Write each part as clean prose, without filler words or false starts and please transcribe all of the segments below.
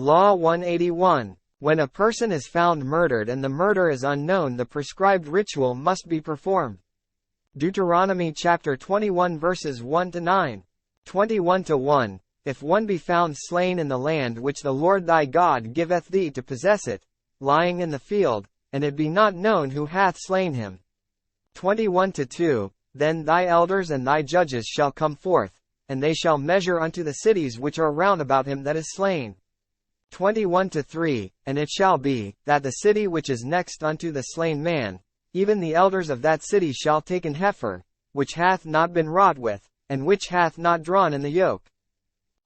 Law 181. When a person is found murdered and the murder is unknown, the prescribed ritual must be performed. Deuteronomy chapter 21 verses 1 to 9. 21-1. If one be found slain in the land which the Lord thy God giveth thee to possess it, lying in the field, and it be not known who hath slain him. 21-2. Then thy elders and thy judges shall come forth, and they shall measure unto the cities which are round about him that is slain. 21-3. And it shall be, that the city which is next unto the slain man, even the elders of that city shall take an heifer, which hath not been wrought with, and which hath not drawn in the yoke.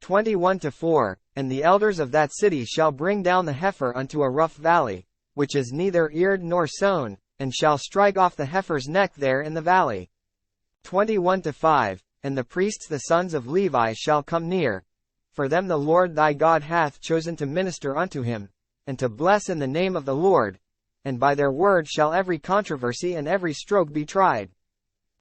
21-4. And the elders of that city shall bring down the heifer unto a rough valley, which is neither eared nor sown, and shall strike off the heifer's neck there in the valley. 21-5. And the priests the sons of Levi shall come near, for them the Lord thy God hath chosen to minister unto him, and to bless in the name of the Lord, and by their word shall every controversy and every stroke be tried.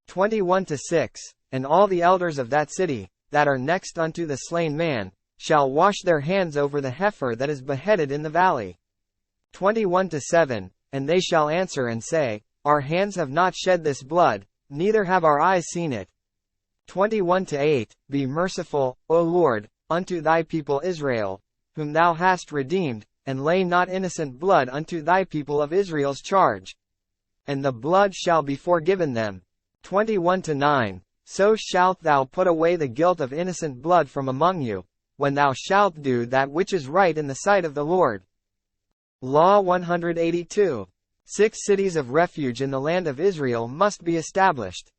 21-6. And all the elders of that city, that are next unto the slain man, shall wash their hands over the heifer that is beheaded in the valley. 21-7. And they shall answer and say, Our hands have not shed this blood, neither have our eyes seen it. 21-8. Be merciful, O Lord, unto thy people Israel, whom thou hast redeemed, and lay not innocent blood unto thy people of Israel's charge. And the blood shall be forgiven them. 21-9. So shalt thou put away the guilt of innocent blood from among you, when thou shalt do that which is right in the sight of the Lord. Law 182. 6 cities of refuge in the land of Israel must be established.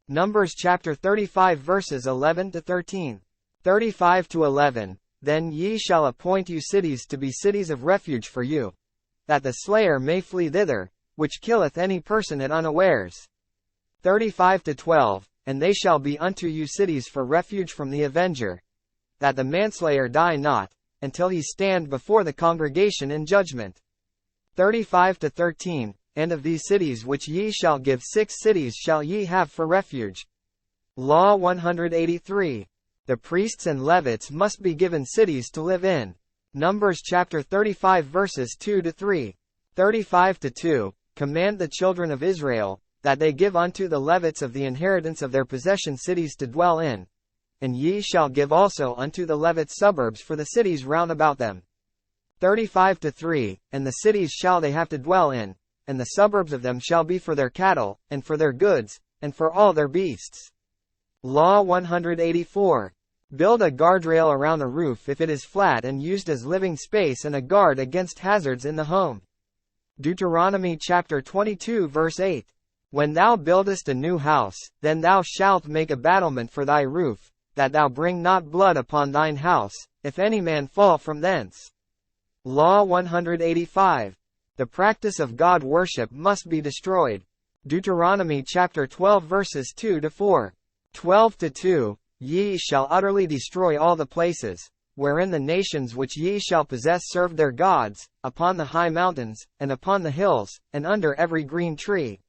Numbers chapter 35 verses 11-13. 35-11. Then ye shall appoint you cities to be cities of refuge for you, that the slayer may flee thither, which killeth any person at unawares. 35-12. And they shall be unto you cities for refuge from the avenger, that the manslayer die not, until he stand before the congregation in judgment. 35-13. And of these cities which ye shall give 6 cities shall ye have for refuge. Law 183. The priests and Levites must be given cities to live in. Numbers chapter 35 verses 2-3. 35-2. Command the children of Israel, that they give unto the Levites of the inheritance of their possession cities to dwell in. And ye shall give also unto the Levites suburbs for the cities round about them. 35-3. And the cities shall they have to dwell in, and the suburbs of them shall be for their cattle, and for their goods, and for all their beasts. Law 184. Build a guardrail around a roof if it is flat and used as living space and a guard against hazards in the home. Deuteronomy chapter 22 verse 8. When thou buildest a new house, then thou shalt make a battlement for thy roof, that thou bring not blood upon thine house, if any man fall from thence. Law 185. The practice of God worship must be destroyed. Deuteronomy chapter 12 verses 2-4. 12-2. Ye shall utterly destroy all the places, wherein the nations which ye shall possess served their gods, upon the high mountains, and upon the hills, and under every green tree.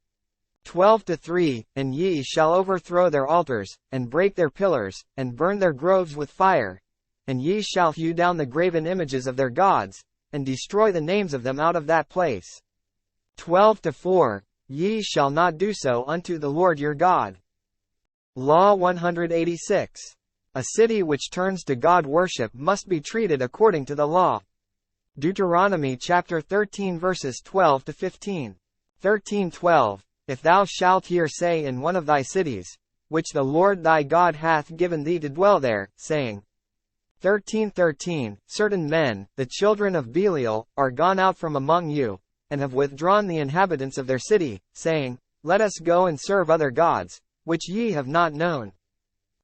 12-3. And ye shall overthrow their altars, and break their pillars, and burn their groves with fire. And ye shall hew down the graven images of their gods, and destroy the names of them out of that place. 12-4. Ye shall not do so unto the Lord your God. Law 186. A city which turns to God worship must be treated according to the law. Deuteronomy chapter 13 verses 12-15. 13-12. If thou shalt hear say in one of thy cities, which the Lord thy God hath given thee to dwell there, saying, 13-13. Certain men, the children of Belial, are gone out from among you, and have withdrawn the inhabitants of their city, saying, Let us go and serve other gods, which ye have not known.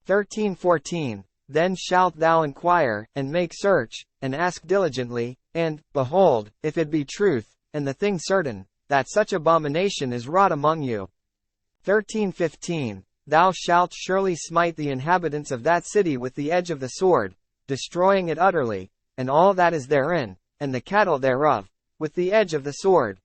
13-14. Then shalt thou inquire, and make search, and ask diligently, and, behold, if it be truth, and the thing certain, that such abomination is wrought among you. 13-15. Thou shalt surely smite the inhabitants of that city with the edge of the sword, destroying it utterly, and all that is therein, and the cattle thereof, with the edge of the sword.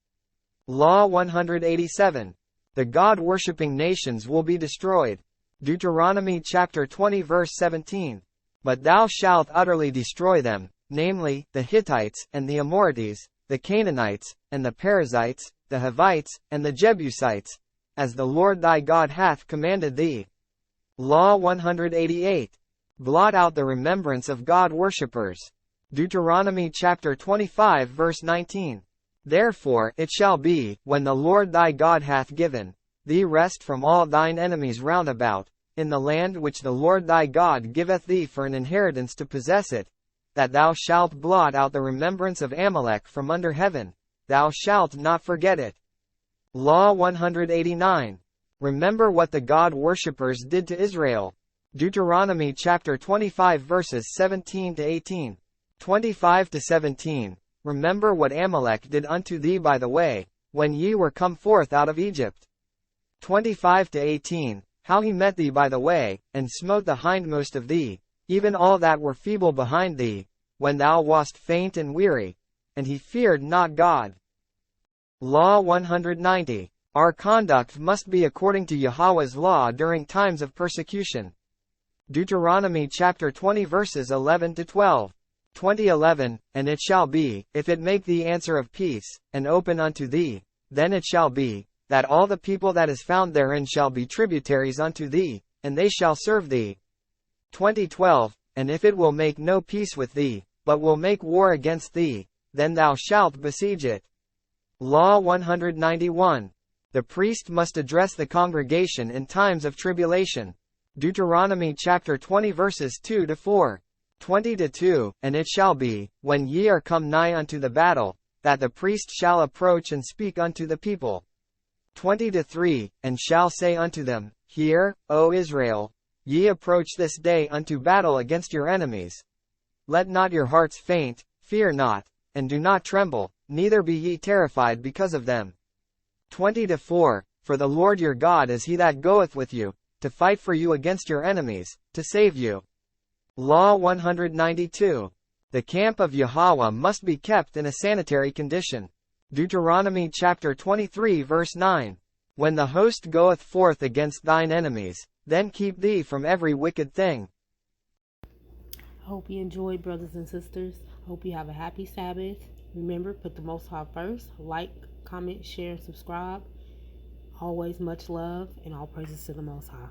Law 187. The God-worshipping nations will be destroyed. Deuteronomy chapter 20 verse 17. But thou shalt utterly destroy them, namely, the Hittites, and the Amorites, the Canaanites, and the Perizzites, the Hivites, and the Jebusites, as the Lord thy God hath commanded thee. Law 188. Blot out the remembrance of God worshippers. Deuteronomy chapter 25 verse 19. Therefore it shall be, when the Lord thy God hath given thee rest from all thine enemies round about, in the land which the Lord thy God giveth thee for an inheritance to possess it, that thou shalt blot out the remembrance of Amalek from under heaven, thou shalt not forget it. Law 189. Remember what the God worshippers did to Israel. Deuteronomy chapter 25 verses 17 to 18. 25 to 17. Remember what Amalek did unto thee by the way, when ye were come forth out of Egypt. 25 to 18. How he met thee by the way, and smote the hindmost of thee, even all that were feeble behind thee, when thou wast faint and weary, and he feared not God. Law 190. Our conduct must be according to Yahweh's law during times of persecution. Deuteronomy chapter 20 verses 11 to 12. 20:11, and it shall be, if it make thee answer of peace, and open unto thee, then it shall be, that all the people that is found therein shall be tributaries unto thee, and they shall serve thee. 20:12, and if it will make no peace with thee, but will make war against thee, then thou shalt besiege it. Law 191. The priest must address the congregation in times of tribulation. Deuteronomy chapter 20 verses 2 to 4. 20 to 2, and it shall be, when ye are come nigh unto the battle, that the priest shall approach and speak unto the people. 20 to 3, and shall say unto them, Hear, O Israel, ye approach this day unto battle against your enemies. Let not your hearts faint, fear not, and do not tremble, neither be ye terrified because of them. 20 to 4, for the Lord your God is he that goeth with you, to fight for you against your enemies, to save you. Law 192. The camp of Yahweh must be kept in a sanitary condition. Deuteronomy chapter 23 verse 9. When the host goeth forth against thine enemies, then keep thee from every wicked thing. I hope you enjoyed, brothers and sisters. I hope you have a happy Sabbath. Remember, put the Most High first. Like, comment, share, and subscribe. Always much love, and all praises to the Most High.